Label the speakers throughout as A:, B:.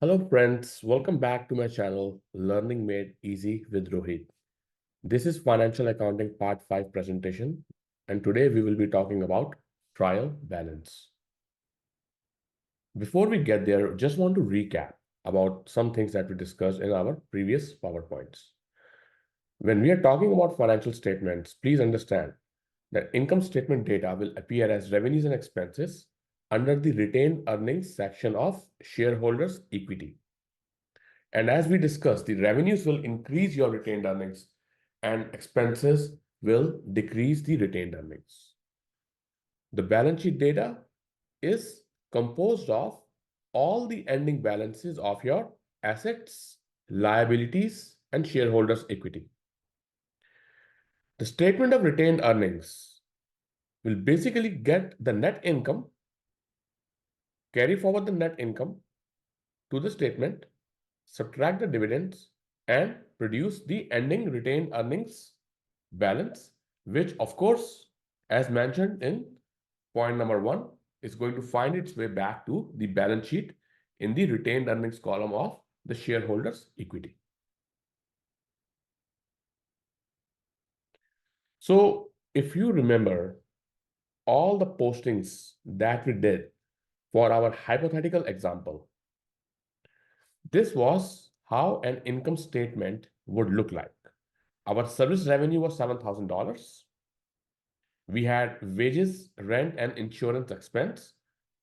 A: Hello friends, welcome back to my channel Learning Made Easy with Rohit. This is Financial Accounting Part 5 presentation, and today we will be talking about trial balance. Before we get there, just want to recap about some things that we discussed in our previous PowerPoints. When we are talking about financial statements, please understand that income statement data will appear as revenues and expenses under the retained earnings section of shareholders' equity. And as we discussed, the revenues will increase your retained earnings and expenses will decrease the retained earnings. The balance sheet data is composed of all the ending balances of your assets, liabilities, and shareholders' equity. The statement of retained earnings will basically get the net income, carry forward the net income to the statement, subtract the dividends, and produce the ending retained earnings balance, which of course, as mentioned in point number 1, is going to find its way back to the balance sheet in the retained earnings column of the shareholders' equity. So if you remember all the postings that we did for our hypothetical example, this was how an income statement would look like. Our service revenue was $7,000. We had wages, rent, and insurance expense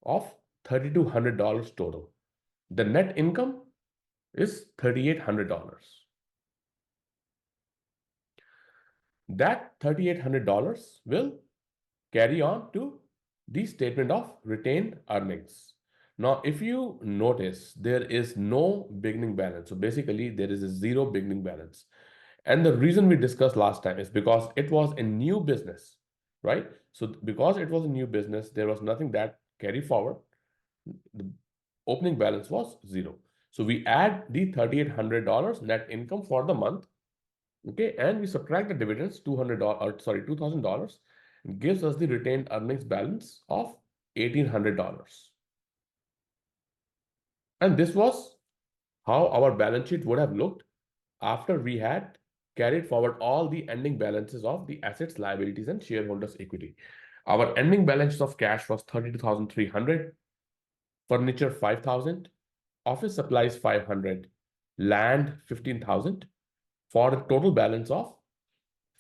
A: of $3,200 total. The net income is $3,800. That $3,800 will carry on to the statement of retained earnings. Now, if you notice, there is no beginning balance. So basically, there is a zero beginning balance. And the reason we discussed last time is because it was a new business, right? So because it was a new business, there was nothing that carry forward. The opening balance was zero. So we add the $3,800 net income for the month, okay, and we subtract the dividends, $2,000, gives us the retained earnings balance of $1,800. And this was how our balance sheet would have looked after we had carried forward all the ending balances of the assets, liabilities, and shareholders' equity. Our ending balance of cash was 32,300, furniture 5,000, office supplies 500, land 15,000, for a total balance of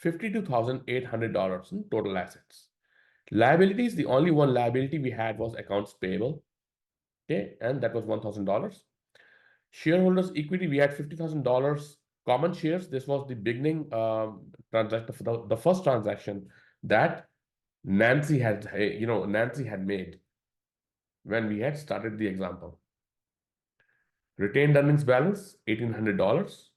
A: $52,800 in total assets. Liabilities, the only one liability we had was accounts payable, okay, and that was $1,000. Shareholders' equity, we had $50,000 common shares. This was the beginning transaction, the first transaction that Nancy had made when we had started the example. Retained earnings balance $1,800.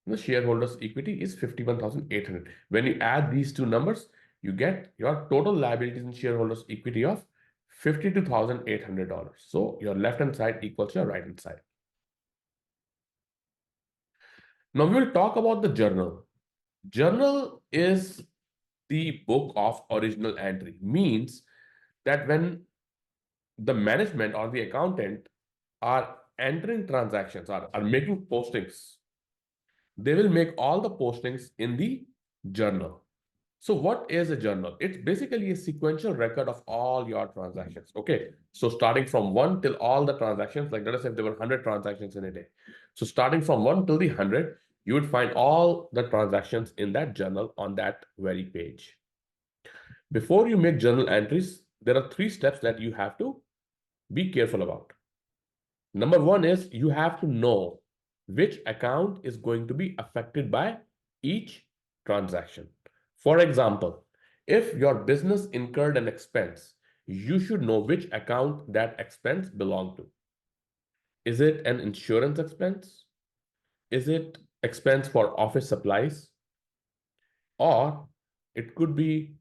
A: The shareholders' equity is $51,800. When you add these two numbers, you get your total liabilities in shareholders' equity of $52,800. So your left-hand side equals your right-hand side. Now we will talk about the journal. Journal is the book of original entry. Means that when the management or the accountant are entering transactions, are making postings, they will make all the postings in the journal. So what is a journal? It's basically a sequential record of all your transactions. Okay. So starting from 1 till all the transactions, like let us say if there were 100 transactions in a day. So starting from 1 till the 100, you would find all the transactions in that journal on that very page. Before you make journal entries, there are 3 steps that you have to be careful about. Number 1 is you have to know which account is going to be affected by each transaction. For example, if your business incurred an expense, you should know which account that expense belonged to. Is it an insurance expense? Is it expense for office supplies? Or it could be,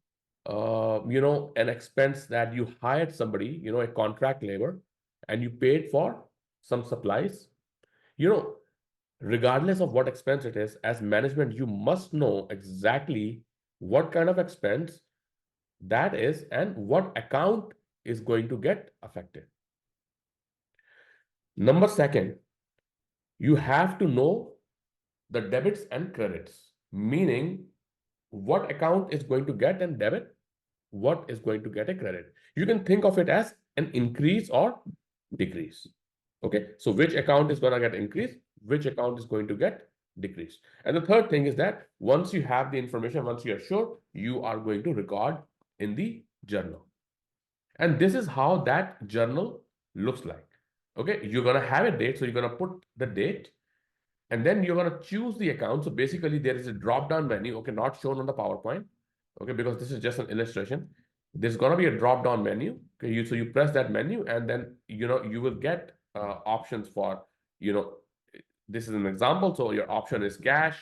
A: an expense that you hired somebody, a contract labor, and you paid for some supplies. Regardless of what expense it is, as management, you must know exactly what kind of expense that is and what account is going to get affected. Number 2, you have to know the debits and credits, meaning what account is going to get a debit, what is going to get a credit. You can think of it as an increase or decrease. Okay, so which account is going to get increased, which account is going to get decreased. And the third thing is that once you have the information, once you are sure, you are going to record in the journal. And this is how that journal looks like. Okay, you're going to have a date, so you're going to put the date, and then you're going to choose the account. So basically there is a drop down menu, okay, not shown on the PowerPoint, okay, because this is just an illustration. There's going to be a drop down menu, okay, so you press that menu, and then you will get options for, this is an example. So your option is cash,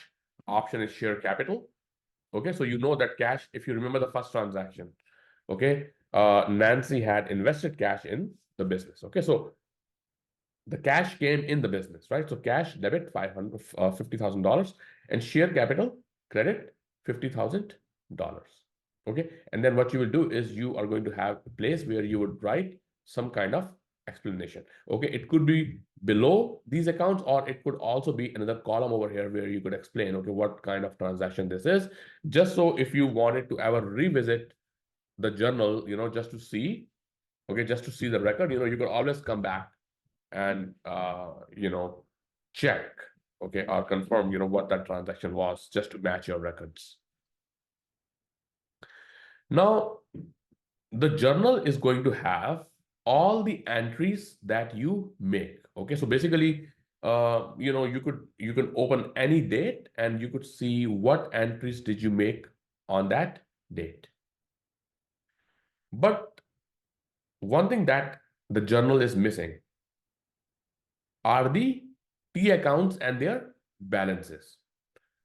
A: option is share capital. Okay, so you know that cash, if you remember the first transaction, okay, Nancy had invested cash in the business. Okay, so the cash came in the business, right? So cash debit $50,000, and share capital credit $50,000. Okay, and then what you will do is you are going to have a place where you would write some kind of explanation. Okay, it could be below these accounts, or it could also be another column over here where you could explain, okay, what kind of transaction this is, just so if you wanted to ever revisit the journal, just to see, okay, just to see the record, you could always come back and check, okay, or confirm what that transaction was, just to match your records. Now the journal is going to have all the entries that you make. Okay, so basically you can open any date and you could see what entries did you make on that date. But one thing that the journal is missing are the T accounts and their balances.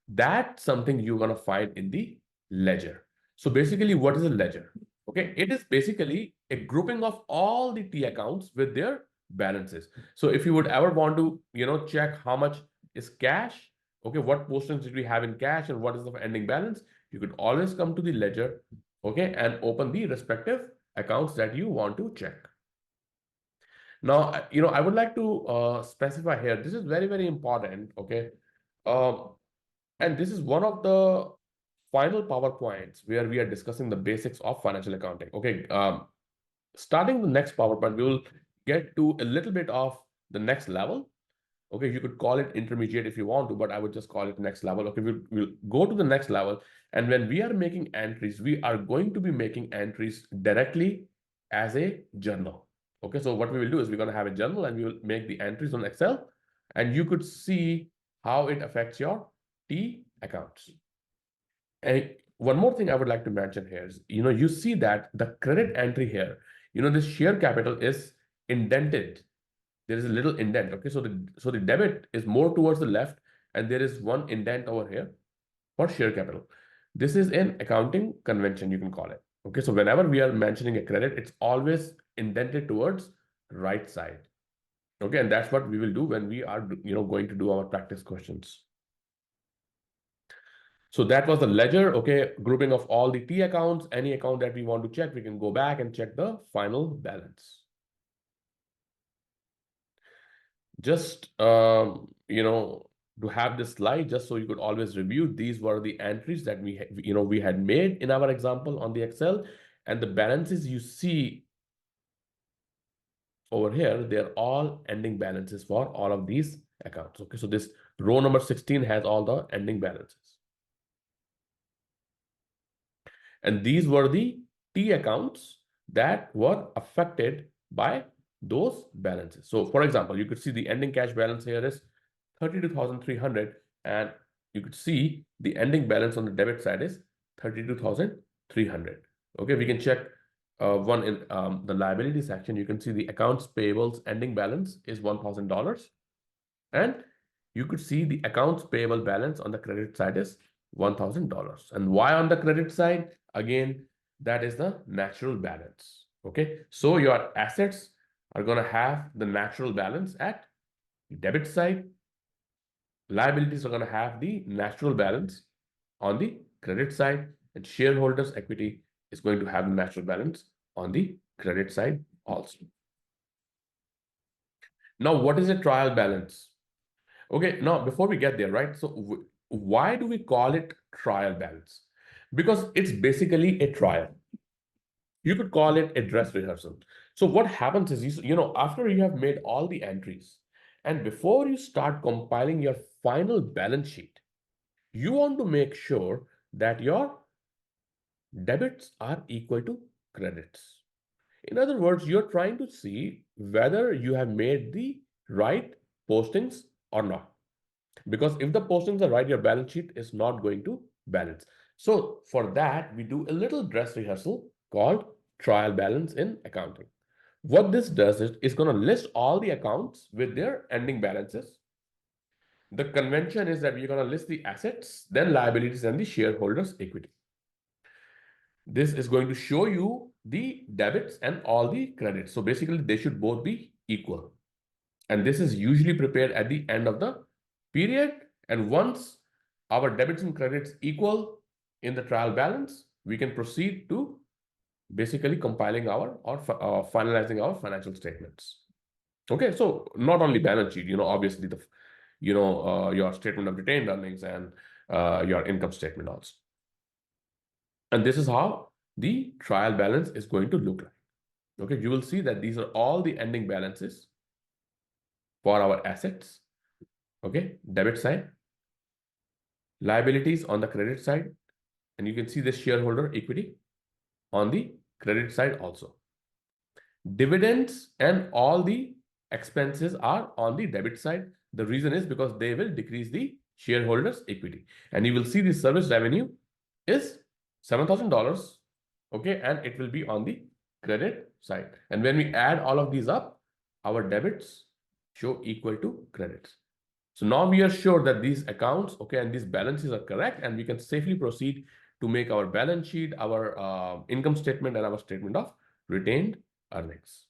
A: That's something you're going to find in the ledger. So basically, what is a ledger? Okay, it is basically a grouping of all the T accounts with their balances. So if you would ever want to, check how much is cash, okay, what portions did we have in cash and what is the ending balance, you could always come to the ledger, okay, and open the respective accounts that you want to check. Now, I would like to specify here, this is very, very important, okay? And this is one of the final PowerPoints where we are discussing the basics of financial accounting. Okay, starting the next PowerPoint, we will get to a little bit of the next level. Okay, you could call it intermediate if you want to, but I would just call it next level. Okay, we'll go to the next level. And when we are making entries, we are going to be making entries directly as a journal. Okay, so what we will do is we're going to have a journal and we will make the entries on Excel, and you could see how it affects your T accounts. And one more thing I would like to mention here is, you see that the credit entry here, this share capital is indented. There is a little indent. Okay, so the debit is more towards the left, and there is one indent over here for share capital. This is an accounting convention, you can call it. Okay, so whenever we are mentioning a credit, it's always indented towards right side. Okay, and that's what we will do when we are going to do our practice questions. So that was the ledger, okay, grouping of all the T accounts. Any account that we want to check, we can go back and check the final balance. Just to have this slide, just so you could always review, these were the entries that we had made in our example on the Excel, and the balances you see over here, they're all ending balances for all of these accounts. Okay, so this row number 16 has all the ending balances. And these were the T accounts that were affected by those balances. So for example, you could see the ending cash balance here is 32,300, and you could see the ending balance on the debit side is 32,300. Okay, we can check one in the liability section. You can see the accounts payables ending balance is $1,000, and you could see the accounts payable balance on the credit side is $1,000. And why on the credit side? Again, that is the natural balance. Okay, so your assets are going to have the natural balance at debit side. Liabilities are going to have the natural balance on the credit side, and shareholders' equity is going to have the natural balance on the credit side also. Now, what is a trial balance? Okay, now before we get there, right? So why do we call it trial balance? Because it's basically a trial. You could call it a dress rehearsal. So what happens is, after you have made all the entries and before you start compiling your final balance sheet, you want to make sure that your debits are equal to credits. In other words, you're trying to see whether you have made the right postings or not. Because if the postings are right, your balance sheet is not going to balance. So for that, we do a little dress rehearsal called trial balance in accounting. What this does is it's going to list all the accounts with their ending balances. The convention is that we're going to list the assets, then liabilities, and the shareholders' equity. This is going to show you the debits and all the credits. So basically, they should both be equal. And this is usually prepared at the end of the period. And once our debits and credits equal in the trial balance, we can proceed to basically compiling our or finalizing our financial statements. Okay, so not only balance sheet, obviously your statement of retained earnings and your income statement also. And this is how the trial balance is going to look like. Okay, you will see that these are all the ending balances for our assets. Okay, debit side, liabilities on the credit side, and you can see the shareholder equity on the credit side also. Dividends and all the expenses are on the debit side. The reason is because they will decrease the shareholders equity, and you will see the service revenue is $7,000. Okay, and it will be on the credit side. And when we add all of these up, our debits show equal to credits. So now we are sure that these accounts, okay, and these balances are correct, and we can safely proceed to make our balance sheet, our income statement, and our statement of retained earnings.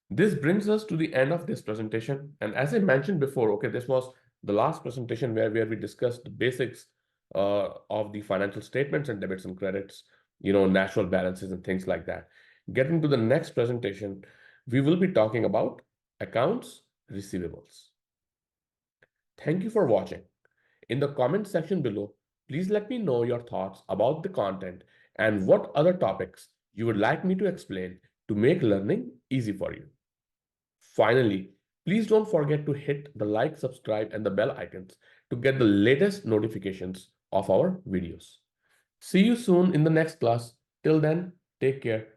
A: This brings us to the end of this presentation. And as I mentioned before, okay, this was the last presentation where we discussed the basics of the financial statements and debits and credits, natural balances and things like that. Getting to the next presentation, we will be talking about accounts receivables. Thank you for watching. In the comment section below, please let me know your thoughts about the content and what other topics you would like me to explain to make learning easy for you. Finally, please don't forget to hit the like, subscribe, and the bell icons to get the latest notifications of our videos. See you soon in the next class. Till then, take care.